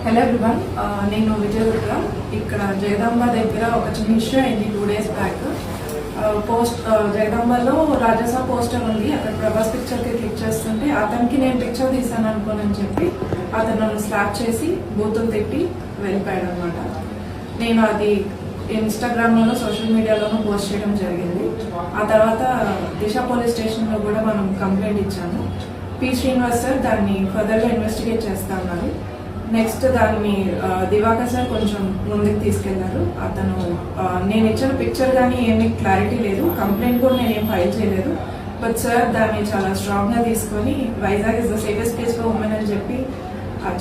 Hello everyone, నేను విజయదుర్గ. ఇక్కడ జగదాంబ దగ్గర ఒక చిన్న ఇష్యూ అయింది 2 days బ్యాక్. జగదాంబలో రాజసా పోస్టర్ ఉంది, అక్కడ ప్రభాస్ పిక్చర్కి క్లిక్ చేస్తుంటే అతనికి నేను పిక్చర్ తీసాను అనుకోనని చెప్పి అతను నన్ను స్లాప్ చేసి బూతులు తిట్టి వెళ్ళిపోయాడు అనమాట. నేను అది ఇన్స్టాగ్రామ్లోనూ సోషల్ మీడియాలోనూ పోస్ట్ చేయడం జరిగింది. ఆ తర్వాత దిశ పోలీస్ స్టేషన్లో కూడా మనం కంప్లైంట్ ఇచ్చాము. పి శ్రీనివాస్ సార్ దాన్ని ఫర్దర్గా ఇన్వెస్టిగేట్ చేస్తా ఉన్నారు. నెక్స్ట్ దాన్ని దివాకర్ సార్ కొంచెం ముందుకు తీసుకెళ్లారు. అతను నేను ఇచ్చిన పిక్చర్ కానీ ఏమీ క్లారిటీ లేదు, కంప్లైంట్ కూడా నేను ఏం ఫైల్ చేయలేదు. బట్ సార్ దాన్ని చాలా స్ట్రాంగ్గా తీసుకొని Vizag is the safest place for women అని చెప్పి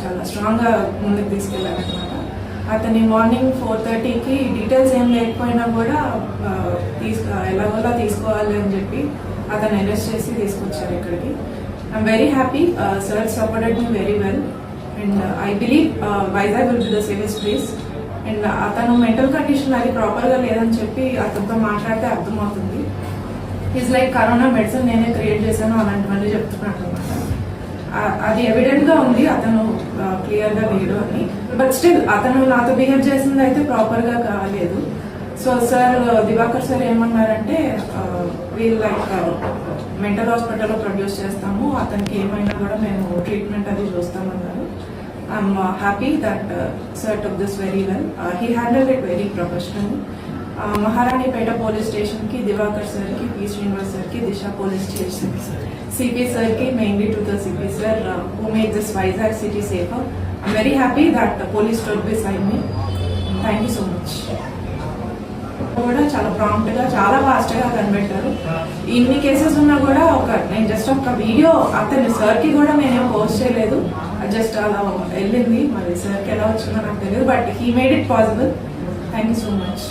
చాలా స్ట్రాంగ్గా ముందుకు తీసుకెళ్లారు అనమాట. అతని మార్నింగ్ 4:30కి డీటెయిల్స్ ఏం లేకపోయినా కూడా ఎలాగోలా తీసుకోవాలి అని చెప్పి అతను అరెస్ట్ చేసి తీసుకొచ్చారు ఇక్కడికి. I'm very happy. Sir supported me very well and I believe Vizag will be the safest place. And అతను మెంటల్ కండిషన్ అది ప్రాపర్గా లేదని చెప్పి అతనితో మాట్లాడితే అర్థమవుతుంది. ఈజ్ లైక్ కరోనా మెడిసిన్ నేనే క్రియేట్ చేశాను అలాంటివన్నీ చెప్తున్నాను అనమాట. అది ఎవిడెంట్ గా ఉంది, అతను క్లియర్ గా లేడు అని. బట్ స్టిల్ అతను నాతో బిహేవ్ చేసింది అయితే ప్రాపర్ గా కాలేదు. సో సార్ దివాకర్ సార్ ఏమన్నారంటే వీళ్ళు లైక్ మెంటల్ హాస్పిటల్లో ప్రొడ్యూస్ చేస్తాము, అతనికి ఏమైనా కూడా మేము ట్రీట్మెంట్ అది చూస్తామన్నారు. I'm happy that sir took this very well. He handled it very professional. Maharanipeta police station కి దివాకర్ సార్ కి పి శ్రీనివాస్ సార్ కి Disha police station CP sir కి mainly to the CP sir who make this Vizag city safer. I'm very happy that police stood beside me. Thank you so much. కూడా చాలా prompt గా చాలా fast గా కనిపెట్టారు. ఇన్ని కేసెస్ ఉన్నా కూడా నేను జస్ట్ ఒక వీడియో అతని సార్ కి కూడా నేనేం పోస్ట్ చేయలేదు, జస్ట్ అలా వెళ్ళింది. మరి సార్కి ఎలా వచ్చిందో నాకు తెలియదు, but he made it possible. Thank you so much.